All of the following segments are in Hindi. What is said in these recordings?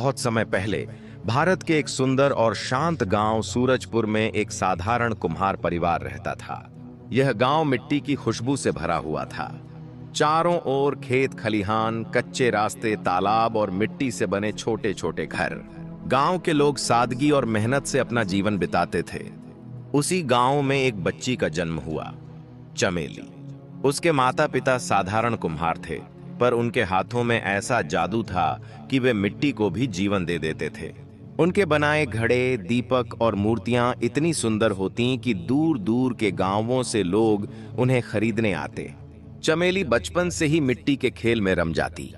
बहुत समय पहले भारत के एक सुंदर और शांत गांव सूरजपुर में एक साधारण कुम्हार परिवार रहता था। यह गांव मिट्टी की खुशबू से भरा हुआ था। चारों ओर खेत खलिहान, कच्चे रास्ते, तालाब और मिट्टी से बने छोटे छोटे घर। गांव के लोग सादगी और मेहनत से अपना जीवन बिताते थे। उसी गांव में एक बच्ची का जन्म हुआ, चमेली। उसके माता पिता साधारण कुम्हार थे, पर उनके हाथों में ऐसा जादू था कि वे मिट्टी को भी जीवन दे देते थे। उनके बनाए घड़े, दीपक और मूर्तियां इतनी सुंदर होती कि दूर दूर के गांवों से लोग उन्हें खरीदने आते। चमेली बचपन से ही मिट्टी के खेल में रम जाती।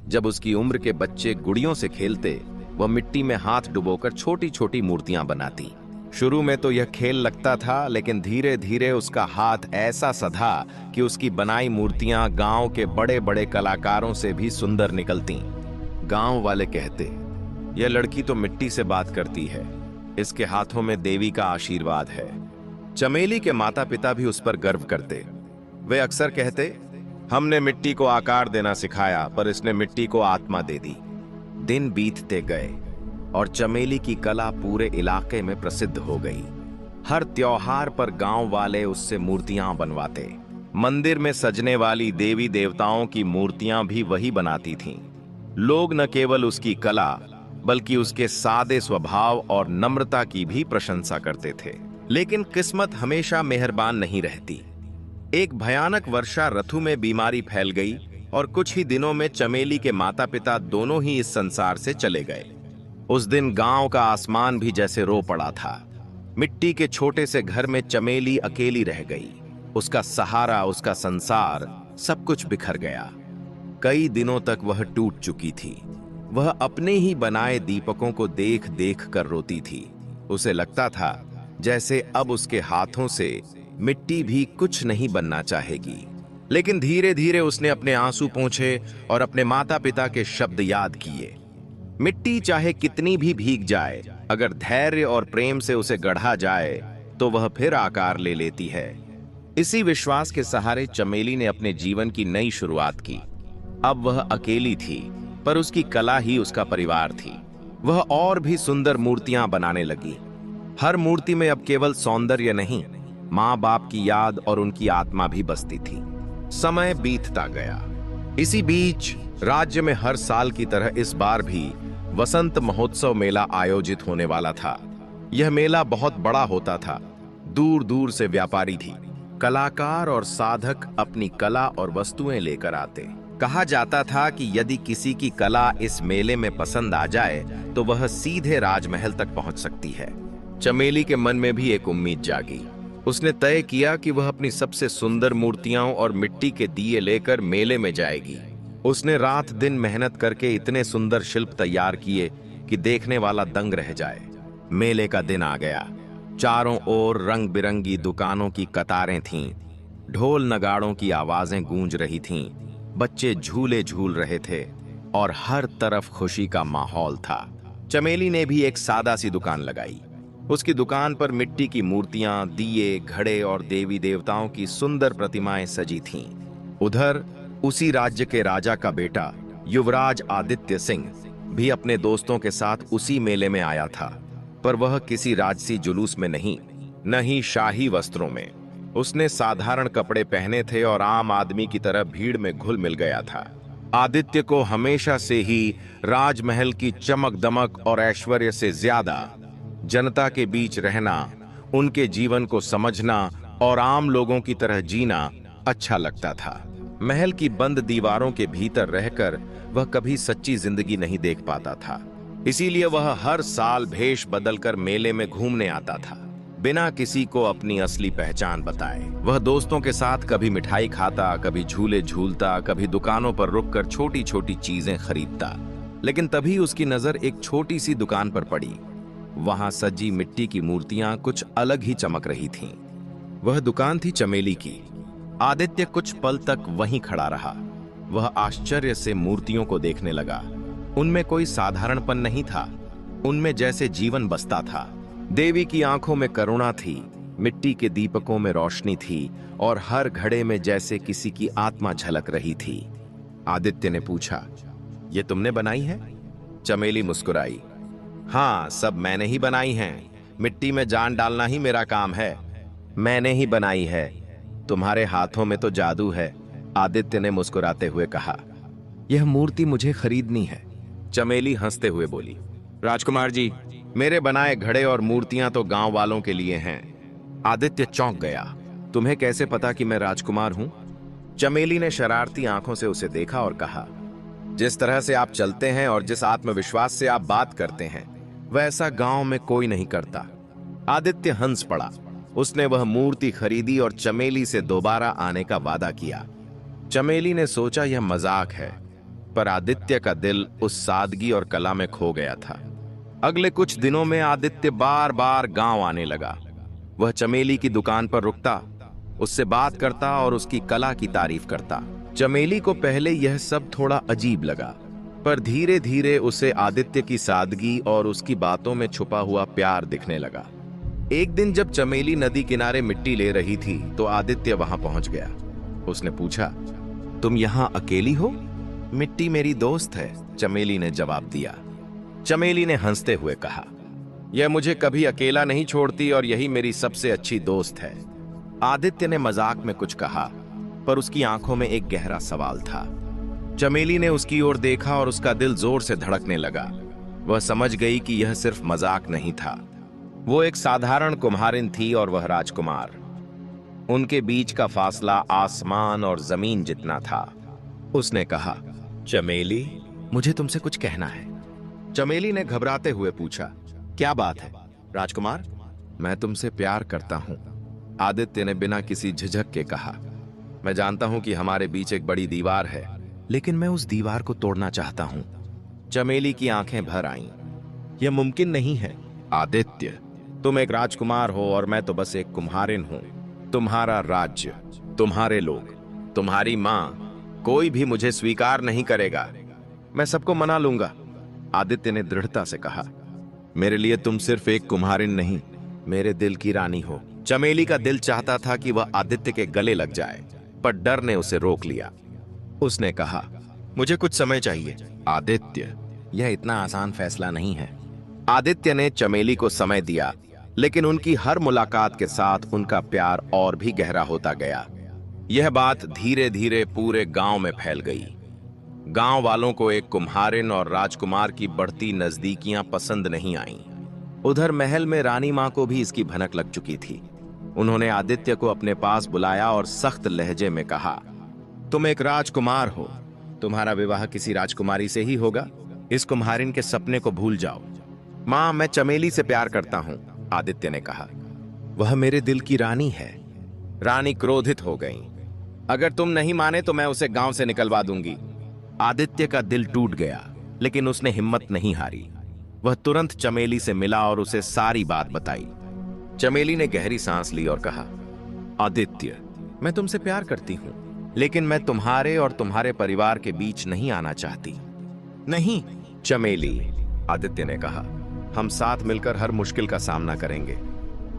जब उसकी उम्र के बच्चे गुड़ियों से खेलते, वह मिट्टी में हाथ डुबोकर छोटी छोटी मूर्तियां बनाती। शुरू में तो यह खेल लगता था, लेकिन धीरे धीरे उसका हाथ ऐसा सधा कि उसकी बनाई मूर्तियां गांव के बड़े बड़े कलाकारों से भी सुंदर निकलती। गांव वाले कहते, यह लड़की तो मिट्टी से बात करती है, इसके हाथों में देवी का आशीर्वाद है। चमेली के माता पिता भी उस पर गर्व करते। वे अक्सर कहते, हमने मिट्टी को आकार देना सिखाया, पर इसने मिट्टी को आत्मा दे दी। दिन बीतते गए और चमेली की कला पूरे इलाके में प्रसिद्ध हो गई। हर त्योहार पर गांव वाले उससे मूर्तियां बनवाते। मंदिर में सजने वाली देवी देवताओं की मूर्तियां भी वही बनाती थीं। लोग न केवल उसकी कला, बल्कि उसके सादे स्वभाव और नम्रता की भी प्रशंसा करते थे। लेकिन किस्मत हमेशा मेहरबान नहीं रहती। एक भयानक वर्षा ऋतु में बीमारी फैल गई और कुछ ही दिनों में चमेली के माता पिता दोनों ही इस संसार से चले गए। उस दिन गांव का आसमान भी जैसे रो पड़ा था। मिट्टी के छोटे से घर में चमेली अकेली रह गई। उसका सहारा, उसका संसार, सब कुछ बिखर गया। कई दिनों तक वह टूट चुकी थी। वह अपने ही बनाए दीपकों को देख देख कर रोती थी। उसे लगता था जैसे अब उसके हाथों से मिट्टी भी कुछ नहीं बनना चाहेगी। लेकिन धीरे धीरे उसने अपने आंसू पोंछे और अपने माता पिता के शब्द याद किए। मिट्टी चाहे कितनी भी भीग जाए, अगर धैर्य और प्रेम से उसे गढ़ा जाए तो वह फिर आकार ले लेती है। इसी विश्वास के सहारे चमेली ने अपने जीवन की नई शुरुआत की। अब वह अकेली थी, पर उसकी कला ही उसका परिवार थी। वह और भी सुंदर मूर्तियां बनाने लगी। हर मूर्ति में अब केवल सौंदर्य नहीं, माँ बाप की याद और उनकी आत्मा भी बसती थी। समय बीतता गया। इसी बीच राज्य में हर साल की तरह इस बार भी वसंत महोत्सव मेला आयोजित होने वाला था। यह मेला बहुत बड़ा होता था। दूर दूर से व्यापारी भी, कलाकार और साधक अपनी कला और वस्तुएं लेकर आते। कहा जाता था कि यदि किसी की कला इस मेले में पसंद आ जाए तो वह सीधे राजमहल तक पहुंच सकती है। चमेली के मन में भी एक उम्मीद जागी। उसने तय किया कि वह अपनी सबसे सुंदर मूर्तियां और मिट्टी के दिए लेकर मेले में जाएगी। उसने रात दिन मेहनत करके इतने सुंदर शिल्प तैयार किए कि देखने वाला दंग रह जाए। मेले का दिन आ गया। चारों ओर रंग बिरंगी दुकानों की कतारें थीं। ढोल नगाड़ों की आवाजें गूंज रही थीं। बच्चे झूले झूल रहे थे और हर तरफ खुशी का माहौल था। चमेली ने भी एक सादा सी दुकान लगाई। उसकी दुकान पर मिट्टी की मूर्तियां, दिए, घड़े और देवी देवताओं की सुंदर प्रतिमाएं सजी थीं। उधर उसी राज्य के राजा का बेटा युवराज आदित्य सिंह भी अपने दोस्तों के साथ उसी मेले में आया था, पर वह किसी राजसी जुलूस में नहीं, न ही शाही वस्त्रों में। उसने साधारण कपड़े पहने थे और आम आदमी की तरह भीड़ में घुल मिल गया था। आदित्य को हमेशा से ही राजमहल की चमक दमक और ऐश्वर्य से ज्यादा जनता के बीच रहना, उनके जीवन को समझना और आम लोगों की तरह जीना अच्छा लगता था। महल की बंद दीवारों के भीतर रहकर वह कभी सच्ची जिंदगी नहीं देख पाता था। इसीलिए वह हर साल भेष बदलकर मेले में घूमने आता था, बिना किसी को अपनी असली पहचान बताए। वह दोस्तों के साथ कभी मिठाई खाता, कभी झूले झूलता, कभी दुकानों पर रुककर छोटी छोटी चीजें खरीदता। लेकिन तभी उसकी नजर एक छोटी सी दुकान पर पड़ी। वहां सजी मिट्टी की मूर्तियां कुछ अलग ही चमक रही थीं। वह दुकान थी चमेली की। आदित्य कुछ पल तक वहीं खड़ा रहा। वह आश्चर्य से मूर्तियों को देखने लगा। उनमें कोई साधारणपन नहीं था, उनमें जैसे जीवन बसता था। देवी की आंखों में करुणा थी, मिट्टी के दीपकों में रोशनी थी और हर घड़े में जैसे किसी की आत्मा झलक रही थी। आदित्य ने पूछा, ये तुमने बनाई है? चमेली मुस्कुराई। हाँ, सब मैंने ही बनाई हैं। मिट्टी में जान डालना ही मेरा काम है। मैंने ही बनाई है। तुम्हारे हाथों में तो जादू है, आदित्य ने मुस्कुराते हुए कहा। यह मूर्ति मुझे खरीदनी है, चमेली हंसते हुए बोली। राजकुमार जी, मेरे बनाए घड़े और मूर्तियां तो गांव वालों के लिए हैं। आदित्य चौंक गया। तुम्हें कैसे पता कि मैं राजकुमार हूं? चमेली ने शरारती आंखों से उसे देखा और कहा, जिस तरह से आप चलते हैं और जिस आत्मविश्वास से आप बात करते हैं, वैसा गांव में कोई नहीं करता। आदित्य हंस पड़ा। उसने वह मूर्ति खरीदी और चमेली से दोबारा आने का वादा किया। चमेली ने सोचा यह मजाक है, पर आदित्य का दिल उस सादगी और कला में खो गया था। अगले कुछ दिनों में आदित्य बार बार गांव आने लगा। वह चमेली की दुकान पर रुकता, उससे बात करता और उसकी कला की तारीफ करता। चमेली को पहले यह सब थोड़ा अजीब लगा, पर धीरे धीरे उसे आदित्य की सादगी और उसकी बातों में छुपा हुआ प्यार दिखने लगा। एक दिन जब चमेली नदी किनारे मिट्टी ले रही थी तो आदित्य वहां पहुंच गया। उसने पूछा, तुम यहां अकेली हो? मिट्टी मेरी दोस्त है, चमेली ने जवाब दिया। चमेली ने हंसते हुए कहा, यह मुझे कभी अकेला नहीं छोड़ती और यही मेरी सबसे अच्छी दोस्त है। आदित्य ने मजाक में कुछ कहा, पर उसकी आंखों में एक गहरा सवाल था। चमेली ने उसकी ओर देखा और उसका दिल जोर से धड़कने लगा। वह समझ गई कि यह सिर्फ मजाक नहीं था। वो एक साधारण कुम्हारिन थी और वह राजकुमार। उनके बीच का फासला आसमान और जमीन जितना था। उसने कहा, चमेली, मुझे तुमसे कुछ कहना है। चमेली ने घबराते हुए पूछा, क्या बात है राजकुमार? मैं तुमसे प्यार करता हूं, आदित्य ने बिना किसी झिझक के कहा। मैं जानता हूं कि हमारे बीच एक बड़ी दीवार है, लेकिन मैं उस दीवार को तोड़ना चाहता हूं। चमेली की आंखें भर आईं। यह मुमकिन नहीं है आदित्य, तुम एक राजकुमार हो और मैं तो बस एक कुम्हारिन हूं। तुम्हारा राज्य, तुम्हारे लोग, तुम्हारी मां, कोई भी मुझे स्वीकार नहीं करेगा। मैं सबको मना लूंगा, आदित्य ने दृढ़ता से कहा। मेरे लिए तुम सिर्फ एक कुम्हारिन नहीं, मेरे दिल की रानी हो। चमेली का दिल चाहता था कि वह आदित्य के गले लग जाए, पर डर ने उसे रोक लिया। उसने कहा, मुझे कुछ समय चाहिए। आदित्य, यह इतना आसान फैसला नहीं है। आदित्य ने चमेली को समय दिया, लेकिन उनकी हर मुलाकात के साथ उनका प्यार और भी गहरा होता गया। यह बात धीरे धीरे पूरे गांव में फैल गई। गांव वालों को एक कुम्हारिन और राजकुमार की बढ़ती नजदीकियां पसंद नहीं आईं। उधर महल में रानी मां को भी इसकी भनक लग चुकी थी। उन्होंने आदित्य को अपने पास बुलाया और सख्त लहजे में कहा, तुम एक राजकुमार हो, तुम्हारा विवाह किसी राजकुमारी से ही होगा। इस कुम्हारिन के सपने को भूल जाओ। मां, मैं चमेली से प्यार करता हूं, आदित्य ने कहा। वह मेरे दिल की रानी है। रानी क्रोधित हो गई। अगर तुम नहीं माने तो मैं उसे गांव से निकलवा दूंगी। आदित्य का दिल टूट गया, लेकिन उसने हिम्मत नहीं हारी। वह तुरंत चमेली से मिला और उसे सारी बात बताई। चमेली ने गहरी सांस ली और कहा, आदित्य, मैं तुमसे प्यार करती हूं, लेकिन मैं तुम्हारे और तुम्हारे परिवार के बीच नहीं आना चाहती। नहीं चमेली, आदित्य ने कहा, हम साथ मिलकर हर मुश्किल का सामना करेंगे।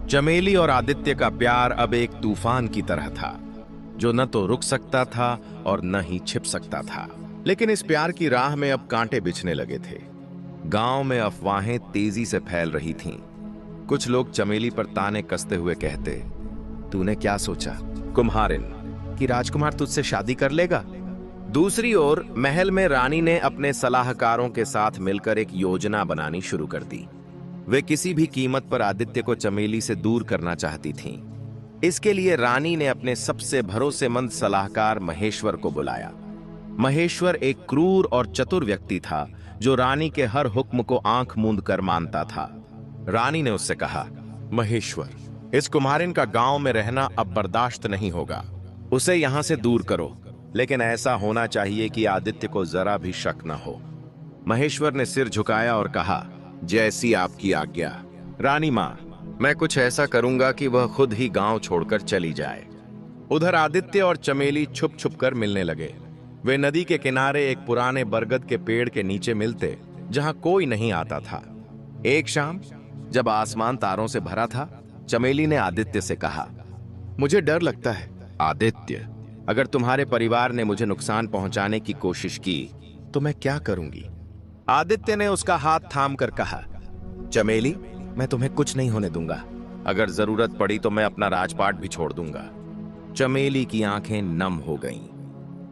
चमेली और आदित्य का प्यार अब एक तूफान की तरह था, जो न तो रुक सकता था और न ही छिप सकता था। लेकिन इस प्यार की राह में अब कांटे बिछने लगे थे। गांव में अफवाहें तेजी से फैल रही थीं। कुछ लोग चमेली पर ताने कसते हुए कहते, तूने क्या सोचा कुम्हारिन, कि राजकुमार तुझसे शादी कर लेगा? दूसरी ओर महल में रानी ने अपने सलाहकारों के साथ मिलकर एक योजना बनानी शुरू कर दी। वे किसी भी कीमत पर आदित्य को चमेली से दूर करना चाहती थीं। इसके लिए रानी ने अपने सबसे भरोसेमंद सलाहकार महेश्वर को बुलाया। महेश्वर एक क्रूर और चतुर व्यक्ति था, जो रानी के हर हुक्म को आंख मूंद कर मानता था। रानी ने उससे कहा, महेश्वर, इस कुम्हारिन का गांव में रहना अब बर्दाश्त नहीं होगा। उसे यहां से दूर करो, लेकिन ऐसा होना चाहिए कि आदित्य को जरा भी शक न हो। महेश्वर ने सिर झुकाया और कहा, जैसी आपकी आज्ञा रानी मां, मैं कुछ ऐसा करूंगा कि वह खुद ही गांव छोड़कर चली जाए। उधर आदित्य और चमेली छुप छुप कर मिलने लगे। वे नदी के किनारे एक पुराने बरगद के पेड़ के नीचे मिलते, जहां कोई नहीं आता था। एक शाम जब आसमान तारों से भरा था, चमेली ने आदित्य से कहा, मुझे डर लगता है आदित्य, अगर तुम्हारे परिवार ने मुझे नुकसान पहुंचाने की कोशिश की तो मैं क्या करूंगी? आदित्य ने उसका हाथ थाम कर कहा, चमेली, मैं तुम्हें कुछ नहीं होने दूंगा। अगर जरूरत पड़ी तो मैं अपना राजपाट भी छोड़ दूंगा। चमेली की आंखें नम हो गईं।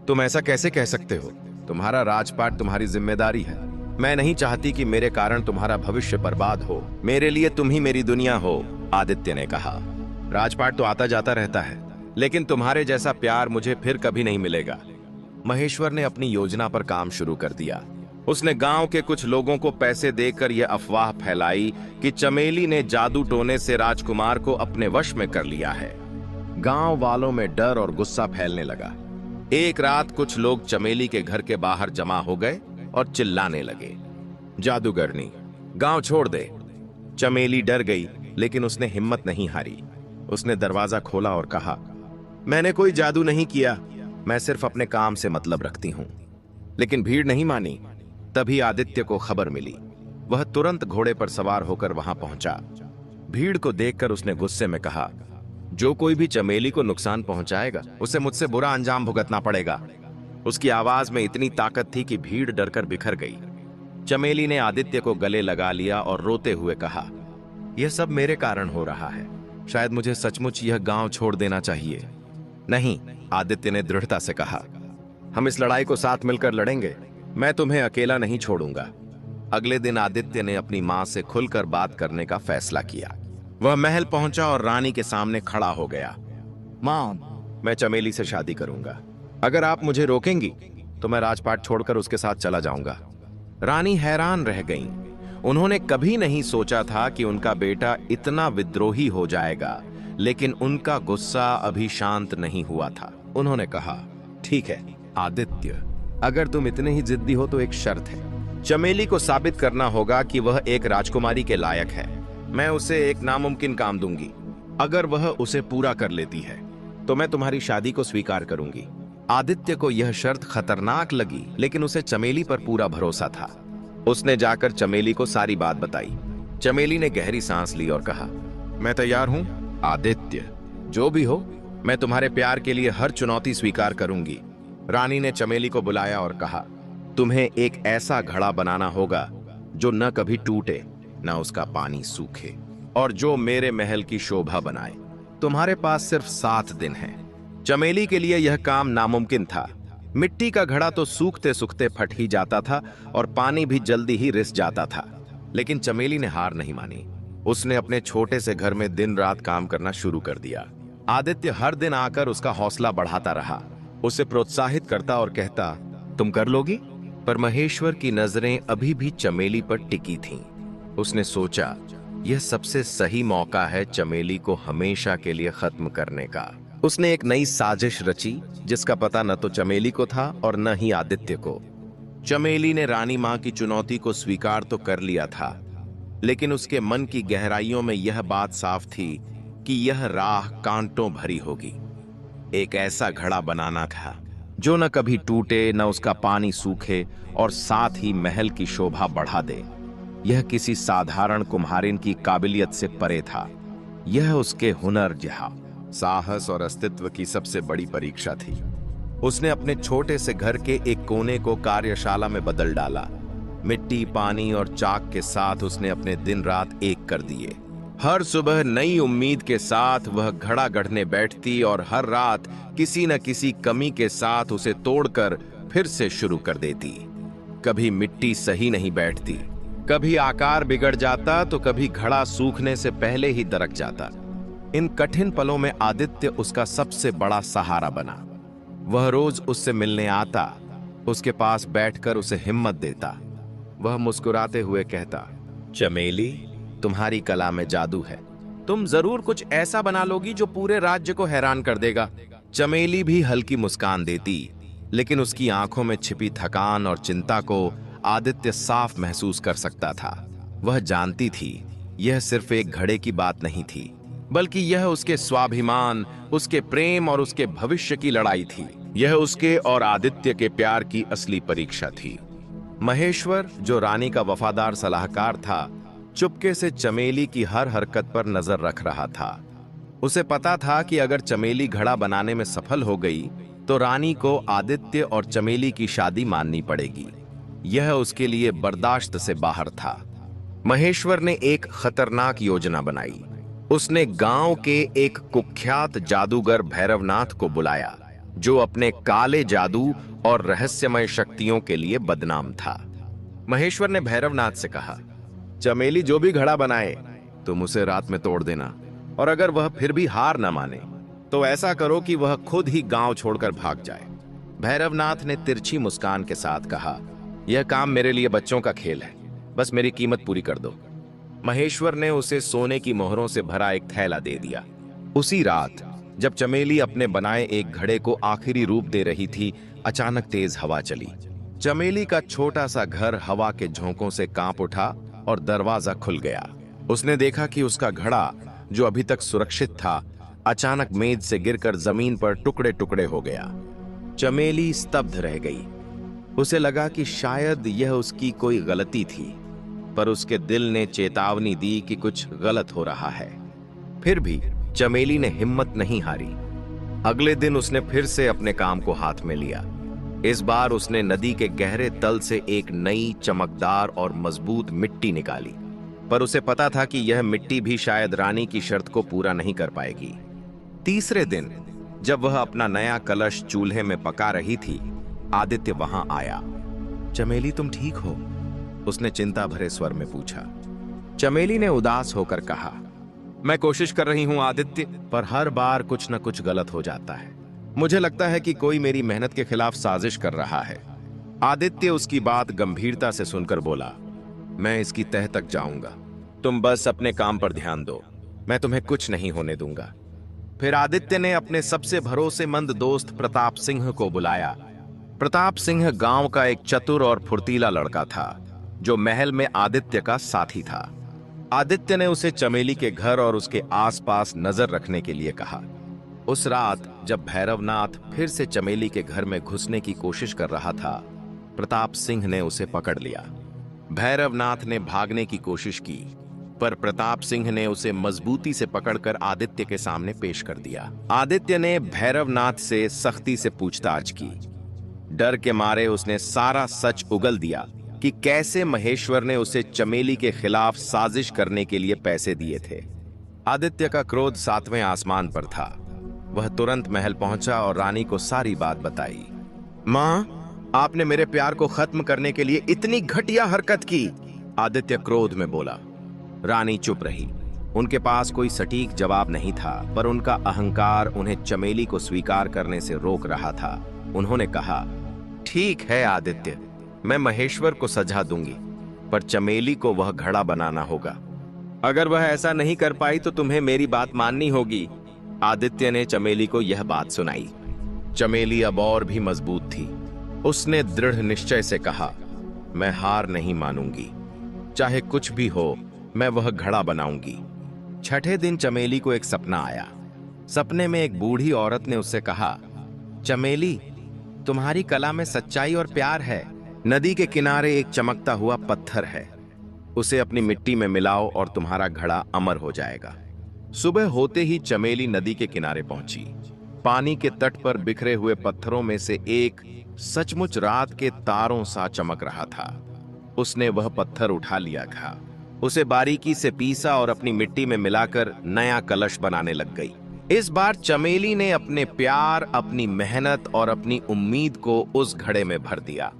तुम ऐसा कैसे कह सकते हो? तुम्हारा राजपाट तुम्हारी जिम्मेदारी है। मैं नहीं चाहती कि मेरे कारण तुम्हारा भविष्य बर्बाद हो। मेरे लिए तुम ही मेरी दुनिया हो। आदित्य ने कहा, राजपाट तो आता जाता रहता है, लेकिन तुम्हारे जैसा प्यार मुझे फिर कभी नहीं मिलेगा। महेश्वर ने अपनी योजना पर काम शुरू कर दिया। उसने गांव के कुछ लोगों को पैसे देकर यह अफवाह फैलाई कि चमेली ने जादू टोने से राजकुमार को अपने वश में कर लिया है। गांव वालों में डर और गुस्सा फैलने लगा। एक रात कुछ लोग चमेली के घर के बाहर जमा हो गए और चिल्लाने लगे, जादूगरनी, गांव छोड़ दे। चमेली डर गई, लेकिन उसने हिम्मत नहीं हारी। उसने दरवाजा खोला और कहा, मैंने कोई जादू नहीं किया, मैं सिर्फ अपने काम से मतलब रखती हूं। लेकिन भीड़ नहीं मानी। तभी आदित्य को खबर मिली। वह तुरंत घोड़े पर सवार होकर वहां पहुंचा। भीड़ को देखकर उसने गुस्से में कहा, जो कोई भी चमेली को नुकसान पहुंचाएगा उसे मुझसे बुरा अंजाम भुगतना पड़ेगा। उसकी आवाज में इतनी ताकत थी कि भीड़ डरकर बिखर गई। चमेली ने आदित्य को गले लगा लिया और रोते हुए कहा, यह सब मेरे कारण हो रहा है। शायद मुझे सचमुच यह गांव छोड़ देना चाहिए। नहीं, आदित्य ने दृढ़ता से कहा, हम इस लड़ाई को साथ मिलकर लड़ेंगे। मैं तुम्हें अकेला नहीं छोड़ूंगा। अगले दिन आदित्य ने अपनी मां से खुलकर बात करने का फैसला किया। वह महल पहुंचा और रानी के सामने खड़ा हो गया। मां, मैं चमेली से शादी करूंगा। अगर आप मुझे रोकेंगी तो मैं राजपाट छोड़कर उसके साथ चला जाऊंगा। रानी हैरान रह गईं। उन्होंने कभी नहीं सोचा था कि उनका बेटा इतना विद्रोही हो जाएगा, लेकिन उनका गुस्सा अभी शांत नहीं हुआ था। उन्होंने कहा, ठीक है आदित्य, अगर तुम इतने ही जिद्दी हो तो एक शर्त है। चमेली को साबित करना होगा कि वह एक राजकुमारी के लायक है। मैं उसे एक नामुमकिन काम दूंगी। अगर वह उसे पूरा कर लेती है तो मैं तुम्हारी शादी को स्वीकार करूंगी। आदित्य को यह शर्त खतरनाक लगी, लेकिन उसे चमेली पर पूरा भरोसा था। उसने जाकर चमेली को सारी बात बताई। चमेली ने गहरी सांस ली और कहा, मैं तैयार हूं आदित्य, जो भी हो, मैं तुम्हारे प्यार के लिए हर चुनौती स्वीकार करूंगी। रानी ने चमेली को बुलाया और कहा, तुम्हें एक ऐसा घड़ा बनाना होगा जो न कभी टूटे, न उसका पानी सूखे, और जो मेरे महल की शोभा बनाए। तुम्हारे पास सिर्फ 7 दिन हैं। चमेली के लिए यह काम नामुमकिन था। मिट्टी का घड़ा तो सूखते सूखते फट ही जाता था और पानी भी जल्दी ही रिस जाता था। लेकिन चमेली ने हार नहीं मानी। उसने अपने छोटे से घर में दिन रात काम करना शुरू कर दिया। आदित्य हर दिन आकर उसका हौसला बढ़ाता रहा, उसे प्रोत्साहित करता और कहता, तुम कर लोगी। पर महेश्वर की नजरें अभी भी चमेली पर टिकी थीं। उसने सोचा, यह सबसे सही मौका है चमेली को हमेशा के लिए खत्म करने का। उसने एक नई साजिश रची, जिसका पता न तो चमेली को था और न ही आदित्य को। चमेली ने रानी मां की चुनौती को स्वीकार तो कर लिया था, लेकिन उसके मन की गहराइयों में यह बात साफ थी कि यह राह कांटों भरी होगी। एक ऐसा घड़ा बनाना था जो न कभी टूटे, न उसका पानी सूखे, और साथ ही महल की शोभा बढ़ा दे। यह किसी साधारण कुम्हारिन की काबिलियत से परे था। यह उसके हुनर, जहाँ साहस और अस्तित्व की सबसे बड़ी परीक्षा थी। उसने अपने छोटे से घर के एक कोने को कार्यशाला में बदल डाला। मिट्टी, पानी और चाक के साथ उसने अपने दिन रात एक कर दिए। हर सुबह नई उम्मीद के साथ वह घड़ा गढ़ने बैठती और हर रात किसी न किसी कमी के साथ उसे तोड़कर फिर से शुरू कर देती। कभी मिट्टी सही नहीं बैठती, कभी आकार बिगड़ जाता, तो कभी घड़ा सूखने से पहले ही दरक जाता। इन कठिन पलों में आदित्य उसका सबसे बड़ा सहारा बना। वह रोज उससे मिलने आता, उसके पास बैठकर उसे हिम्मत देता। वह मुस्कुराते हुए कहता, चमेली, तुम्हारी कला में जादू है। तुम जरूर कुछ ऐसा बना लोगी जो पूरे राज्य को हैरान कर देगा। चमेली भी हल्की मुस्कान देती, लेकिन उसकी आंखों में छिपी थकान और चिंता को आदित्य साफ महसूस कर सकता था। वह जानती थी यह सिर्फ एक घड़े की बात नहीं थी, बल्कि यह उसके स्वाभिमान, उसके प्रेम और उसके भविष्य की लड़ाई थी। यह उसके और आदित्य के प्यार की असली परीक्षा थी। महेश्वर, जो रानी का वफादार सलाहकार था, चुपके से चमेली की हर हरकत पर नजर रख रहा था। उसे पता था कि अगर चमेली घड़ा बनाने में सफल हो गई तो रानी को आदित्य और चमेली की शादी माननी पड़ेगी। यह उसके लिए बर्दाश्त से बाहर था। महेश्वर ने एक खतरनाक योजना बनाई। उसने गांव के एक कुख्यात जादूगर भैरवनाथ को बुलाया, जो अपने काले जादू और रहस्यमय शक्तियों के लिए बदनाम था। महेश्वर ने भैरवनाथ से कहा, चमेली जो भी घड़ा बनाए तुम उसे रात में तोड़ देना, और अगर वह फिर भी हार न माने तो ऐसा करो कि वह खुद ही गांव छोड़कर भाग जाए। भैरवनाथ ने तिरछी मुस्कान के साथ कहा, यह काम मेरे लिए बच्चों का खेल है, बस मेरी कीमत पूरी कर दो। महेश्वर ने उसे सोने की मोहरों से भरा एक थैला दे दिया। उसी रात जब चमेली अपने बनाए एक घड़े को आखिरी रूप दे रही थी, अचानक तेज हवा चली। चमेली का छोटा सा घर हवा के झोंकों से कांप उठा और दरवाजा खुल गया। उसने देखा कि उसका घड़ा, जो अभी तक सुरक्षित था, अचानक मेज से गिरकर जमीन पर टुकड़े टुकड़े हो गया। चमेली स्तब्ध रह गई। उसे लगा कि शायद यह उसकी कोई गलती थी, पर उसके दिल ने चेतावनी दी कि कुछ गलत हो रहा है। फिर भी चमेली ने हिम्मत नहीं हारी। अगले दिन उसने फिर से अपने काम को हाथ में लिया। इस बार उसने नदी के गहरे तल से एक नई चमकदार और मजबूत मिट्टी निकाली, पर उसे पता था कि यह मिट्टी भी शायद रानी की शर्त को पूरा नहीं कर पाएगी। तीसरे दिन जब वह अपना नया कलश चूल्हे में पका रही थी, आदित्य वहां आया। चमेली तुम ठीक हो? उसने चिंता भरे स्वर में पूछा। चमेली ने उदास होकर कहा, मैं कोशिश कर रही हूं आदित्य, पर हर बार कुछ न कुछ गलत हो जाता है। मुझे लगता है कि कोई मेरी मेहनत के खिलाफ साजिश कर रहा है। आदित्य उसकी बात गंभीरता से सुनकर बोला, मैं इसकी तह तक जाऊंगा, तुम बस अपने काम पर ध्यान दो, मैं तुम्हें कुछ नहीं होने दूंगा। फिर आदित्य ने अपने सबसे भरोसेमंद दोस्त प्रताप सिंह को बुलाया। प्रताप सिंह गांव का एक चतुर और फुर्तीला लड़का था, जो महल में आदित्य का साथी था। आदित्य ने उसे चमेली के घर और उसके आसपास नजर रखने के लिए कहा। उस रात जब भैरवनाथ फिर से चमेली के घर में घुसने की कोशिश कर रहा था, प्रताप सिंह ने उसे पकड़ लिया। भैरवनाथ ने भागने की कोशिश की, पर प्रताप सिंह ने उसे मजबूती से पकड़कर आदित्य के सामने पेश कर दिया। आदित्य ने भैरवनाथ से सख्ती से पूछताछ की। डर के मारे उसने सारा सच उगल दिया कि कैसे महेश्वर ने उसे चमेली के खिलाफ साजिश करने के लिए पैसे दिए थे। आदित्य का क्रोध 7वें आसमान पर था। वह तुरंत महल पहुंचा और रानी को सारी बात बताई। मां, आपने मेरे प्यार को खत्म करने के लिए इतनी घटिया हरकत की, आदित्य क्रोध में बोला। रानी चुप रही। उनके पास कोई सटीक जवाब नहीं था, पर उनका अहंकार उन्हें चमेली को स्वीकार करने से रोक रहा था। उन्होंने कहा, ठीक है आदित्य, मैं महेश्वर को सजा दूंगी, पर चमेली को वह घड़ा बनाना होगा। अगर वह ऐसा नहीं कर पाई तो तुम्हें मेरी बात माननी होगी। आदित्य ने चमेली को यह बात सुनाई। चमेली अब और भी मजबूत थी। उसने दृढ़ निश्चय से कहा, मैं हार नहीं मानूंगी, चाहे कुछ भी हो, मैं वह घड़ा बनाऊंगी। छठे दिन चमेली को एक सपना आया। सपने में एक बूढ़ी औरत ने उससे कहा, चमेली, तुम्हारी कला में सच्चाई और प्यार है। नदी के किनारे एक चमकता हुआ पत्थर है, उसे अपनी मिट्टी में मिलाओ और तुम्हारा घड़ा अमर हो जाएगा। सुबह होते ही चमेली नदी के किनारे पहुंची। पानी के तट पर बिखरे हुए पत्थरों में से एक सचमुच रात के तारों सा चमक रहा था। उसने वह पत्थर उठा लिया था, उसे बारीकी से पीसा और अपनी मिट्टी में मिलाकर नया कलश बनाने लग गई। इस बार चमेली ने अपने प्यार, अपनी मेहनत और अपनी उम्मीद को उस घड़े में भर दिया।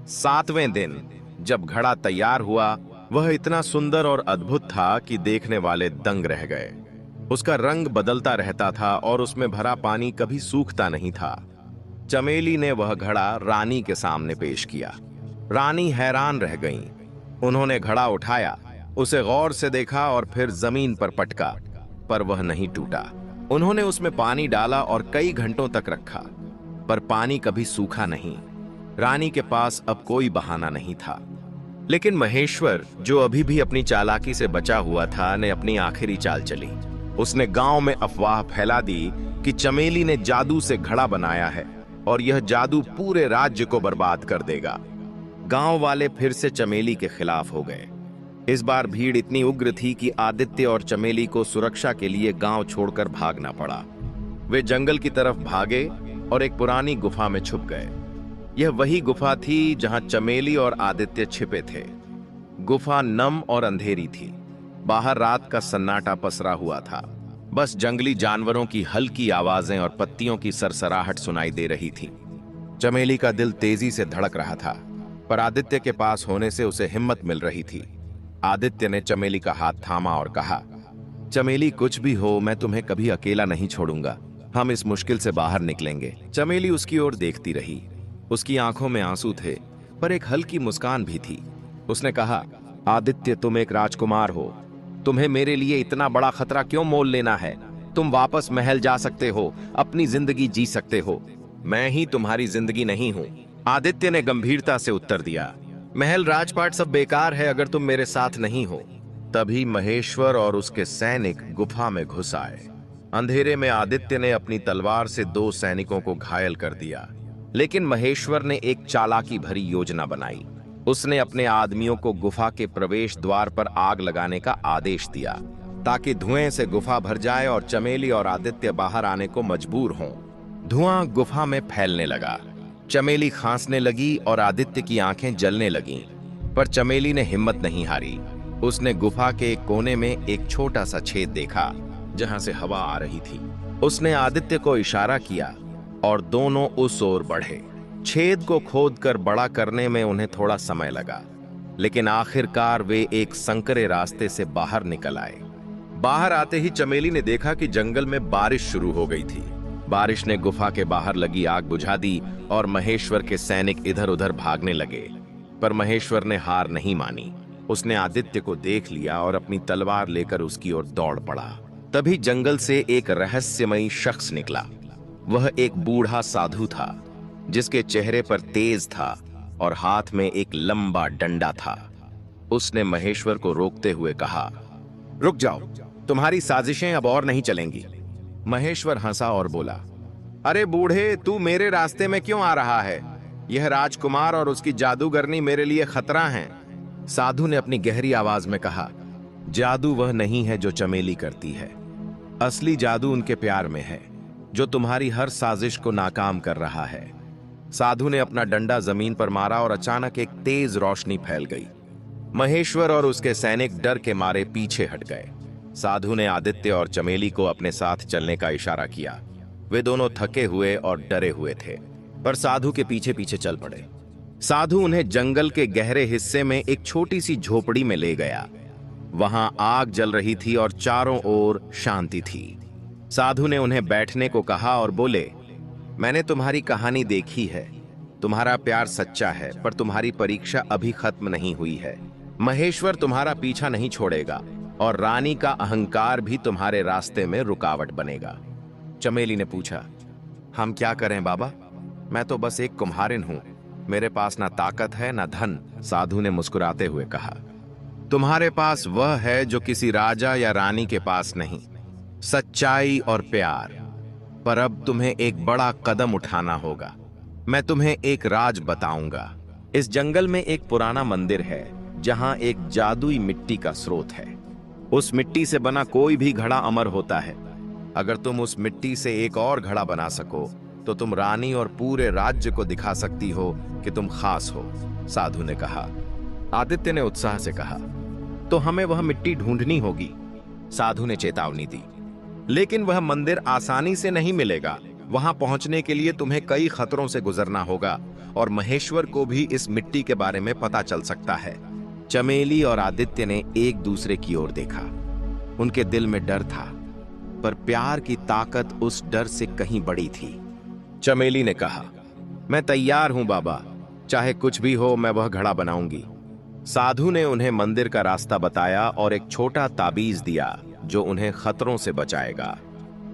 7वें दिन जब घड़ा तैयार हुआ, वह इतना सुंदर और अद्भुत था कि देखने वाले दंग रह गए। उसका रंग बदलता रहता था और उसमें भरा पानी कभी सूखता नहीं था। चमेली ने वह घड़ा रानी के सामने पेश किया। रानी हैरान रह गईं। उन्होंने घड़ा उठाया, उसे गौर से देखा और फिर जमीन पर पटका, पर वह नहीं टूटा। उन्होंने उसमें पानी डाला और कई घंटों तक रखा, पर पानी कभी सूखा नहीं। रानी के पास अब कोई बहाना नहीं था। लेकिन महेश्वर, जो अभी भी अपनी चालाकी से बचा हुआ था, ने अपनी आखिरी चाल चली। उसने गांव में अफवाह फैला दी कि चमेली ने जादू से घड़ा बनाया है और यह जादू पूरे राज्य को बर्बाद कर देगा। गांव वाले फिर से चमेली के खिलाफ हो गए। इस बार भीड़ इतनी उग्र थी कि आदित्य और चमेली को सुरक्षा के लिए गांव छोड़कर भागना पड़ा। वे जंगल की तरफ भागे और एक पुरानी गुफा में छुप गए। यह वही गुफा थी जहां चमेली और आदित्य छिपे थे। गुफा नम और अंधेरी थी। बाहर रात का सन्नाटा पसरा हुआ था। बस जंगली जानवरों की हल्की आवाजें और पत्तियों की सरसराहट सुनाई दे रही थी। चमेली का दिल तेजी से धड़क रहा था, पर आदित्य के पास होने से उसे हिम्मत मिल रही थी। आदित्य ने चमेली का हाथ थामा और कहा, चमेली, कुछ भी हो, मैं तुम्हें कभी अकेला नहीं छोड़ूंगा। हम इस मुश्किल से बाहर निकलेंगे। चमेली उसकी ओर देखती रही। उसकी आंखों में आंसू थे, पर एक हल्की मुस्कान भी थी। उसने कहा, आदित्य, तुम एक राजकुमार हो। तुम्हें मेरे लिए इतना बड़ा खतरा क्यों मोल लेना है? तुम वापस महल जा सकते हो, अपनी जिंदगी जी सकते हो। मैं ही तुम्हारी जिंदगी नहीं हूं। आदित्य ने गंभीरता से उत्तर दिया, महल राजपाट सब बेकार है अगर तुम मेरे साथ नहीं हो। तभी महेश्वर और उसके सैनिक गुफा में घुस आए। अंधेरे में आदित्य ने अपनी तलवार से 2 सैनिकों को घायल कर दिया, लेकिन महेश्वर ने एक चालाकी भरी योजना बनाई। उसने अपने आदमियों को गुफा के प्रवेश द्वार पर आग लगाने का आदेश दिया, ताकि धुएं से गुफा भर जाए और चमेली और आदित्य बाहर आने को मजबूर हों। धुआं गुफा में फैलने लगा। चमेली खांसने लगी और आदित्य की आंखें जलने लगीं, पर चमेली ने हिम्मत नहीं हारी। उसने गुफा के एक कोने में एक छोटा सा छेद देखा, जहां से हवा आ रही थी। उसने आदित्य को इशारा किया और दोनों उस ओर बढ़े। छेद को खोदकर बड़ा करने में उन्हें थोड़ा समय लगा, लेकिन आखिरकार वे एक संकरे रास्ते से बाहर निकल आए। बाहर आते ही चमेली ने देखा कि जंगल में बारिश शुरू हो गई थी। बारिश ने गुफा के बाहर लगी आग बुझा दी और महेश्वर के सैनिक इधर उधर भागने लगे, पर महेश्वर ने हार नहीं मानी। उसने आदित्य को देख लिया और अपनी तलवार लेकर उसकी ओर दौड़ पड़ा। तभी जंगल से एक रहस्यमयी शख्स निकला। वह एक बूढ़ा साधु था, जिसके चेहरे पर तेज था और हाथ में एक लंबा डंडा था। उसने महेश्वर को रोकते हुए कहा, रुक जाओ, तुम्हारी साजिशें अब और नहीं चलेंगी। महेश्वर हंसा और बोला, अरे बूढ़े, तू मेरे रास्ते में क्यों आ रहा है? यह राजकुमार और उसकी जादूगरनी मेरे लिए खतरा हैं। साधु ने अपनी गहरी आवाज में कहा, जादू वह नहीं है जो चमेली करती है। असली जादू उनके प्यार में है, जो तुम्हारी हर साजिश को नाकाम कर रहा है। साधु ने अपना डंडा जमीन पर मारा और अचानक एक तेज रोशनी फैल गई। महेश्वर और उसके सैनिक डर के मारे पीछे हट गए। साधु ने आदित्य और चमेली को अपने साथ चलने का इशारा किया। वे दोनों थके हुए और डरे हुए थे, पर साधु के पीछे पीछे चल पड़े। साधु उन्हें जंगल के गहरे हिस्से में एक छोटी सी झोपड़ी में ले गया। वहां आग जल रही थी और चारों ओर शांति थी। साधु ने उन्हें बैठने को कहा और बोले, मैंने तुम्हारी कहानी देखी है। तुम्हारा प्यार सच्चा है, पर तुम्हारी परीक्षा अभी खत्म नहीं हुई है। महेश्वर तुम्हारा पीछा नहीं छोड़ेगा और रानी का अहंकार भी तुम्हारे रास्ते में रुकावट बनेगा। चमेली ने पूछा, हम क्या करें बाबा? मैं तो बस एक कुम्हारिन हूं। मेरे पास ना ताकत है ना धन। साधु ने मुस्कुराते हुए कहा, तुम्हारे पास वह है जो किसी राजा या रानी के पास नहीं, सच्चाई और प्यार। पर अब तुम्हें एक बड़ा कदम उठाना होगा। मैं तुम्हें एक राज बताऊंगा। इस जंगल में एक पुराना मंदिर है, जहां एक जादुई मिट्टी का स्रोत है। उस मिट्टी से बना कोई भी घड़ा अमर होता है। अगर तुम उस मिट्टी से एक और घड़ा बना सको, तो तुम रानी और पूरे राज्य को दिखा सकती हो कि तुम खास हो। साधु ने कहा। आदित्य ने उत्साह से कहा, तो हमें वह मिट्टी ढूंढनी होगी। साधु ने चेतावनी दी, लेकिन वह मंदिर आसानी से नहीं मिलेगा। वहां पहुंचने के लिए तुम्हें कई खतरों से गुजरना होगा और महेश्वर को भी इस मिट्टी के बारे में पता चल सकता है। चमेली और आदित्य ने एक दूसरे की ओर देखा। उनके दिल में डर था, पर प्यार की ताकत उस डर से कहीं बड़ी थी। चमेली ने कहा, मैं तैयार हूं बाबा, चाहे कुछ भी हो मैं वह घड़ा बनाऊंगी। साधु ने उन्हें मंदिर का रास्ता बताया और एक छोटा ताबीज दिया जो उन्हें खतरों से बचाएगा।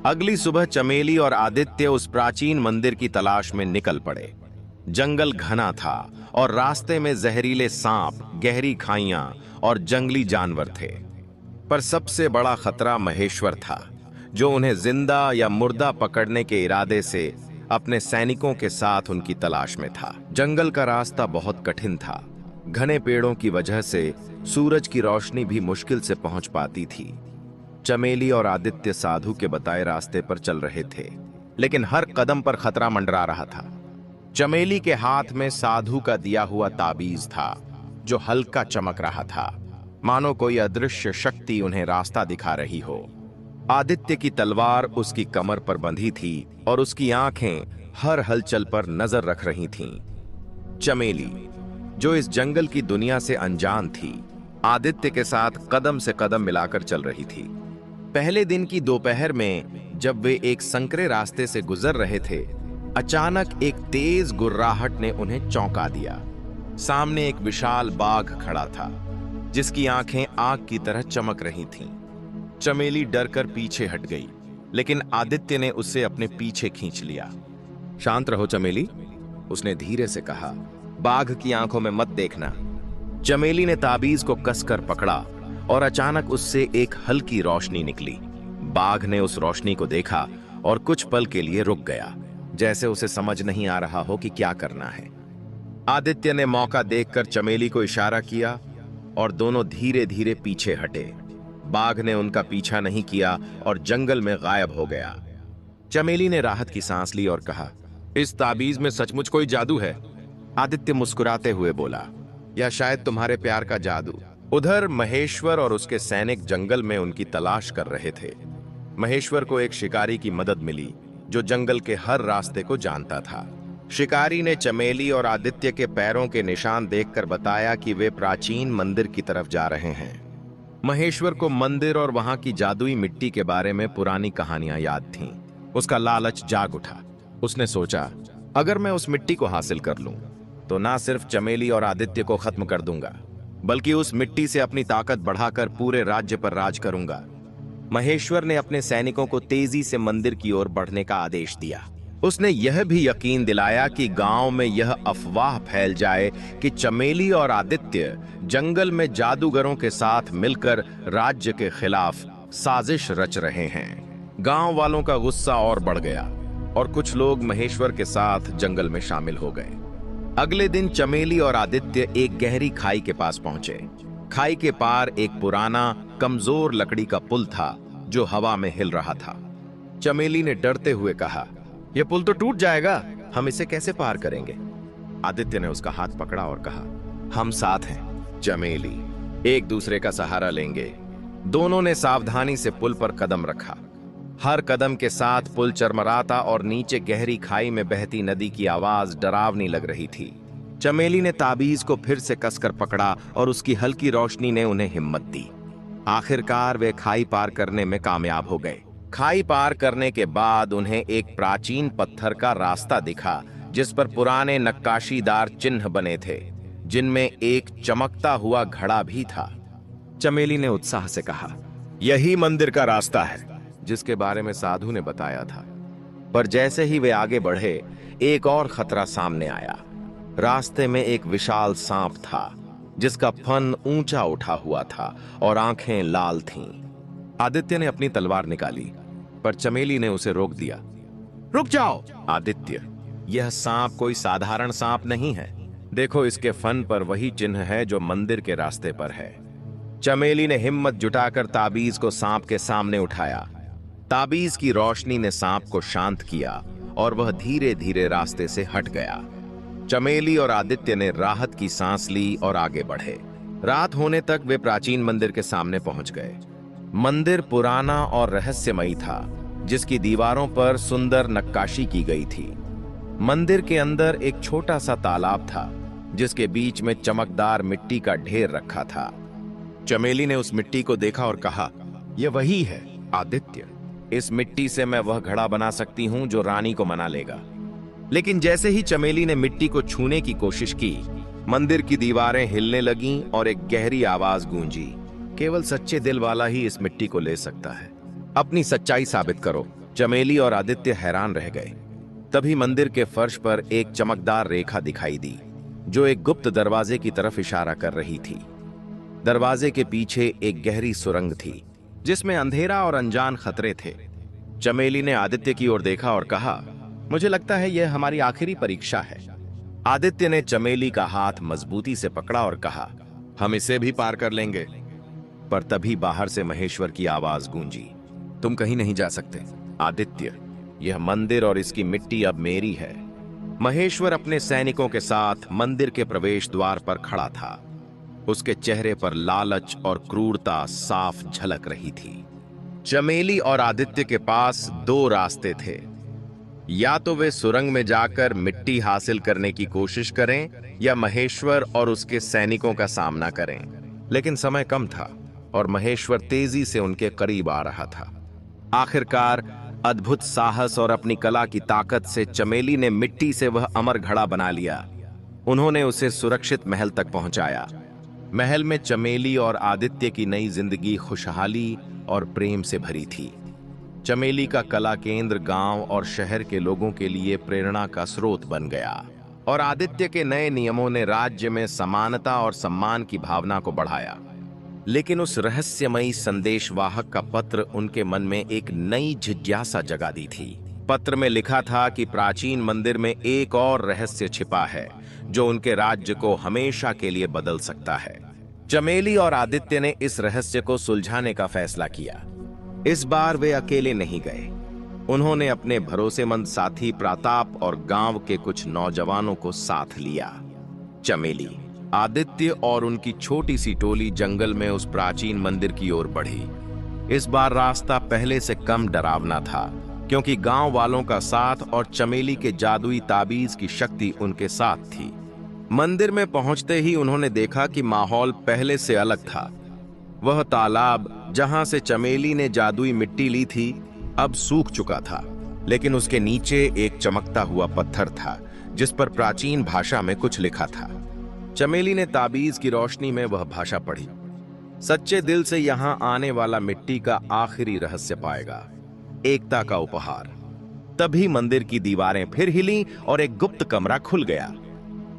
अगली सुबह चमेली और आदित्य उस प्राचीन मंदिर की तलाश में निकल पड़े। जंगल घना था और रास्ते में जहरीले सांप, गहरी खाइयां और जंगली जानवर थे। पर सबसे बड़ा खतरा महेश्वर था, जो उन्हें जिंदा या मुर्दा पकड़ने के इरादे से अपने सैनिकों के साथ उनकी तलाश में था। जंगल का रास्ता बहुत कठिन था। घने पेड़ों की वजह से सूरज की रोशनी भी मुश्किल से पहुंच पाती थी। चमेली और आदित्य साधु के बताए रास्ते पर चल रहे थे, लेकिन हर कदम पर खतरा मंडरा रहा था। चमेली के हाथ में साधु का दिया हुआ ताबीज था जो हल्का चमक रहा था, मानो कोई अदृश्य शक्ति उन्हें रास्ता दिखा रही हो। आदित्य की तलवार उसकी कमर पर बंधी थी और उसकी आंखें हर हलचल पर नजर रख रही थीं। चमेली, जो इस जंगल की दुनिया से अनजान थी, आदित्य के साथ कदम से कदम मिलाकर चल रही थी। पहले दिन की दोपहर में जब वे एक संकरे रास्ते से गुजर रहे थे, अचानक एक तेज गुर्राहट ने उन्हें चौंका दिया। सामने एक विशाल बाघ खड़ा था जिसकी आंखें आग की तरह चमक रही थीं। चमेली डरकर पीछे हट गई, लेकिन आदित्य ने उसे अपने पीछे खींच लिया। शांत रहो चमेली, उसने धीरे से कहा, बाघ की आंखों में मत देखना। चमेली ने ताबीज को कसकर पकड़ा और अचानक उससे एक हल्की रोशनी निकली। बाघ ने उस रोशनी को देखा और कुछ पल के लिए रुक गया, जैसे उसे समझ नहीं आ रहा हो कि क्या करना है। आदित्य ने मौका देखकर चमेली को इशारा किया और दोनों धीरे धीरे पीछे हटे। बाघ ने उनका पीछा नहीं किया और जंगल में गायब हो गया। चमेली ने राहत की सांस ली और कहा, इस ताबीज में सचमुच कोई जादू है? आदित्य मुस्कुराते हुए बोला, यह शायद तुम्हारे प्यार का जादू। उधर महेश्वर और उसके सैनिक जंगल में उनकी तलाश कर रहे थे। महेश्वर को एक शिकारी की मदद मिली जो जंगल के हर रास्ते को जानता था। शिकारी ने चमेली और आदित्य के पैरों के निशान देखकर बताया कि वे प्राचीन मंदिर की तरफ जा रहे हैं। महेश्वर को मंदिर और वहां की जादुई मिट्टी के बारे में पुरानी कहानियां याद थीं। उसका लालच जाग उठा। उसने सोचा, अगर मैं उस मिट्टी को हासिल कर लूं तो ना सिर्फ चमेली और आदित्य को खत्म कर दूंगा, बल्कि उस मिट्टी से अपनी ताकत बढ़ाकर पूरे राज्य पर राज करूंगा। महेश्वर ने अपने सैनिकों को तेजी से मंदिर की ओर बढ़ने का आदेश दिया। उसने यह भी यकीन दिलाया कि गांव में यह अफवाह फैल जाए कि चमेली और आदित्य जंगल में जादूगरों के साथ मिलकर राज्य के खिलाफ साजिश रच रहे हैं। गांव वालों का गुस्सा और बढ़ गया और कुछ लोग महेश्वर के साथ जंगल में शामिल हो गए। अगले दिन चमेली और आदित्य एक गहरी खाई के पास पहुंचे। खाई के पार एक पुराना कमजोर लकड़ी का पुल था जो हवा में हिल रहा था। चमेली ने डरते हुए कहा, यह पुल तो टूट जाएगा, हम इसे कैसे पार करेंगे? आदित्य ने उसका हाथ पकड़ा और कहा, हम साथ हैं चमेली, एक दूसरे का सहारा लेंगे। दोनों ने सावधानी से पुल पर कदम रखा। हर कदम के साथ पुल चरमराता और नीचे गहरी खाई में बहती नदी की आवाज डरावनी लग रही थी। चमेली ने ताबीज को फिर से कसकर पकड़ा और उसकी हल्की रोशनी ने उन्हें हिम्मत दी। आखिरकार वे खाई पार करने में कामयाब हो गए। खाई पार करने के बाद उन्हें एक प्राचीन पत्थर का रास्ता दिखा जिस पर पुराने नक्काशीदार चिन्ह बने थे, जिनमें एक चमकता हुआ घड़ा भी था। चमेली ने उत्साह से कहा, यही मंदिर का रास्ता है जिसके बारे में साधु ने बताया था। पर जैसे ही वे आगे बढ़े, एक और खतरा सामने आया। रास्ते में एक विशाल सांप था जिसका फन ऊंचा उठा हुआ था और आंखें लाल थीं। आदित्य ने अपनी तलवार निकाली, पर चमेली ने उसे रोक दिया। रुक जाओ आदित्य, यह सांप कोई साधारण सांप नहीं है। देखो, इसके फन पर वही चिन्ह है जो मंदिर के रास्ते पर है। चमेली ने हिम्मत जुटाकर ताबीज को सांप के सामने उठाया। ताबीज की रोशनी ने सांप को शांत किया और वह धीरे धीरे रास्ते से हट गया। चमेली और आदित्य ने राहत की सांस ली और आगे बढ़े। रात होने तक वे प्राचीन मंदिर के सामने पहुंच गए। मंदिर पुराना और रहस्यमयी था, जिसकी दीवारों पर सुंदर नक्काशी की गई थी। मंदिर के अंदर एक छोटा सा तालाब था जिसके बीच में चमकदार मिट्टी का ढेर रखा था। चमेली ने उस मिट्टी को देखा और कहा, यह वही है आदित्य, इस मिट्टी से मैं वह घड़ा बना सकती हूं जो रानी को मना लेगा। लेकिन जैसे ही चमेली ने मिट्टी को छूने की कोशिश की, मंदिर की दीवारें हिलने लगीं और एक गहरी आवाज गूंजी, केवल सच्चे दिल वाला ही इस मिट्टी को ले सकता है। अपनी सच्चाई साबित करो। चमेली और आदित्य हैरान रह गए। तभी मंदिर के फर्श पर एक चमकदार रेखा दिखाई दी जो एक गुप्त दरवाजे की तरफ इशारा कर रही थी। दरवाजे के पीछे एक गहरी सुरंग थी जिसमें अंधेरा और अनजान खतरे थे। चमेली ने आदित्य की ओर देखा और कहा, मुझे लगता है यह हमारी आखिरी परीक्षा है। आदित्य ने चमेली का हाथ मजबूती से पकड़ा और कहा, हम इसे भी पार कर लेंगे। पर तभी बाहर से महेश्वर की आवाज गूंजी, तुम कहीं नहीं जा सकते आदित्य, यह मंदिर और इसकी मिट्टी अब मेरी है। महेश्वर अपने सैनिकों के साथ मंदिर के प्रवेश द्वार पर खड़ा था। उसके चेहरे पर लालच और क्रूरता साफ झलक रही थी। चमेली और आदित्य के पास दो रास्ते थे, या तो वे सुरंग में जाकर मिट्टी हासिल करने की कोशिश करें या महेश्वर और उसके सैनिकों का सामना करें। लेकिन समय कम था और महेश्वर तेजी से उनके करीब आ रहा था। आखिरकार अद्भुत साहस और अपनी कला की ताकत से चमेली ने मिट्टी से वह अमर घड़ा बना लिया। उन्होंने उसे सुरक्षित महल तक पहुंचाया। महल में चमेली और आदित्य की नई जिंदगी खुशहाली और प्रेम से भरी थी। चमेली का कला केंद्र गांव और शहर के लोगों के लिए प्रेरणा का स्रोत बन गया और आदित्य के नए नियमों ने राज्य में समानता और सम्मान की भावना को बढ़ाया। लेकिन उस रहस्यमयी संदेशवाहक का पत्र उनके मन में एक नई जिज्ञासा जगा दी थी। पत्र में लिखा था कि प्राचीन मंदिर में एक और रहस्य छिपा है जो उनके राज्य को हमेशा के लिए बदल सकता है। चमेली और आदित्य ने इस रहस्य को सुलझाने का फैसला किया। इस बार वे अकेले नहीं गए। उन्होंने अपने भरोसेमंद साथी प्रताप और गांव के कुछ नौजवानों को साथ लिया। चमेली, आदित्य और उनकी छोटी सी टोली जंगल में उस प्राचीन मंदिर की ओर बढ़ी। इस बार रास्ता पहले से कम डरावना था, क्योंकि गांव वालों का साथ और चमेली के जादुई ताबीज की शक्ति उनके साथ थी। मंदिर में पहुंचते ही उन्होंने देखा कि माहौल पहले से अलग था। वह तालाब जहां से चमेली ने जादुई मिट्टी ली थी अब सूख चुका था, लेकिन उसके नीचे एक चमकता हुआ पत्थर था जिस पर प्राचीन भाषा में कुछ लिखा था। चमेली ने ताबीज की रोशनी में वह भाषा पढ़ी। सच्चे दिल से यहां आने वाला मिट्टी का आखिरी रहस्य पाएगा, एकता का उपहार। तभी मंदिर की दीवारें फिर हिली और एक गुप्त कमरा खुल गया।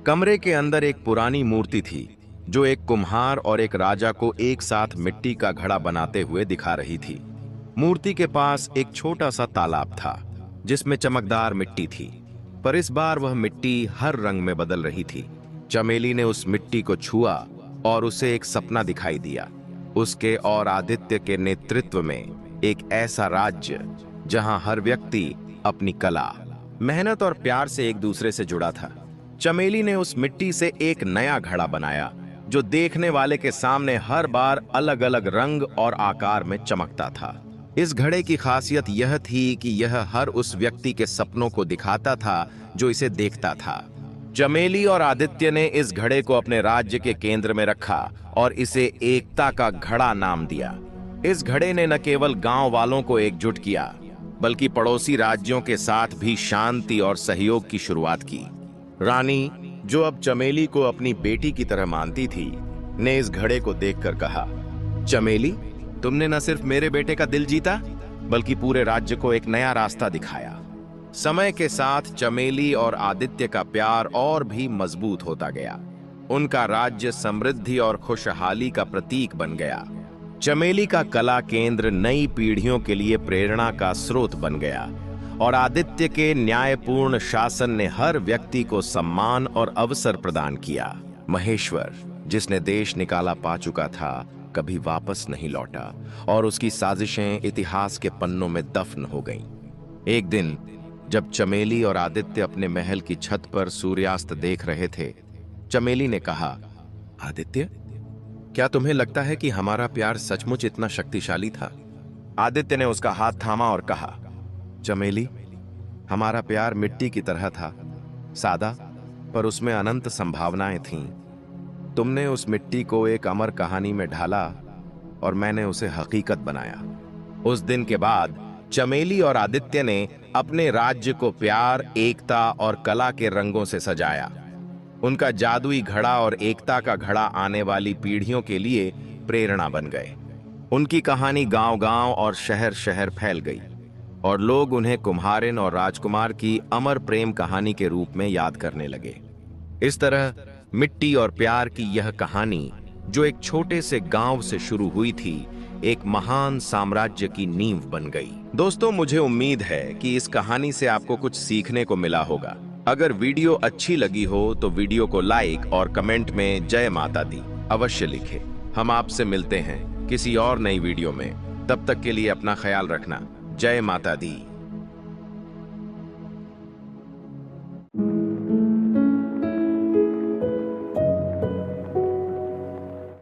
कमरे के अंदर एक पुरानी मूर्ति थी जो एक कुम्हार और एक राजा को एक साथ मिट्टी का घड़ा बनाते हुए दिखा रही थी। मूर्ति के पास एक छोटा सा तालाब था जिसमें चमकदार मिट्टी थी, पर इस बार वह मिट्टी हर रंग में बदल रही थी। चमेली ने उस मिट्टी को छुआ और उसे एक सपना दिखाई दिया। उसके और आदित्य के नेतृत्व में एक ऐसा राज्य जहां हर व्यक्ति अपनी कला, मेहनत और प्यार से एक दूसरे से जुड़ा था। चमेली ने उस मिट्टी से एक नया घड़ा बनाया जो देखने वाले के सामने हर बार अलग अलग रंग और आकार में चमकता था। इस घड़े की खासियत यह थी कि यह हर उस व्यक्ति के सपनों को दिखाता था जो इसे देखता था। चमेली और आदित्य ने इस घड़े को अपने राज्य के केंद्र में रखा और इसे एकता का घड़ा नाम दिया। इस घड़े ने न केवल गांव वालों को एकजुट किया, बल्कि पड़ोसी राज्यों के साथ भी शांति और सहयोग की शुरुआत की। रानी, जो अब चमेली को अपनी बेटी की तरह मानती थी, ने इस घड़े को देखकर कहा, चमेली, तुमने न सिर्फ मेरे बेटे का दिल जीता, बल्कि पूरे राज्य को एक नया रास्ता दिखाया। समय के साथ चमेली और आदित्य का प्यार और भी मजबूत होता गया। उनका राज्य समृद्धि और खुशहाली का प्रतीक बन गया। चमेली का कला केंद्र नई पीढ़ियों के लिए प्रेरणा का स्रोत बन गया और आदित्य के न्यायपूर्ण शासन ने हर व्यक्ति को सम्मान और अवसर प्रदान किया। महेश्वर, जिसने देश निकाला पा चुका था, कभी वापस नहीं लौटा और उसकी साजिशें इतिहास के पन्नों में दफन हो गईं। एक दिन जब चमेली और आदित्य अपने महल की छत पर सूर्यास्त देख रहे थे, चमेली ने कहा, आदित्य, क्या तुम्हें लगता है कि हमारा प्यार सचमुच इतना शक्तिशाली था? आदित्य ने उसका हाथ थामा और कहा, चमेली, हमारा प्यार मिट्टी की तरह था, सादा, पर उसमें अनंत संभावनाएं थीं। तुमने उस मिट्टी को एक अमर कहानी में ढाला और मैंने उसे हकीकत बनाया। उस दिन के बाद चमेली और आदित्य ने अपने राज्य को प्यार, एकता और कला के रंगों से सजाया। उनका जादुई घड़ा और एकता का घड़ा आने वाली पीढ़ियों के लिए प्रेरणा बन गए। उनकी कहानी गांव-गांव और शहर-शहर फैल गई और लोग उन्हें कुम्हारिन और राजकुमार की अमर प्रेम कहानी के रूप में याद करने लगे। इस तरह मिट्टी और प्यार की यह कहानी, जो एक छोटे से गांव से शुरू हुई थी, एक महान साम्राज्य की नींव बन गई। दोस्तों, मुझे उम्मीद है कि इस कहानी से आपको कुछ सीखने को मिला होगा। अगर वीडियो अच्छी लगी हो तो वीडियो को लाइक और कमेंट में जय माता दी अवश्य लिखें। हम आपसे मिलते हैं किसी और नई वीडियो में। तब तक के लिए अपना ख्याल रखना। जय माता दी।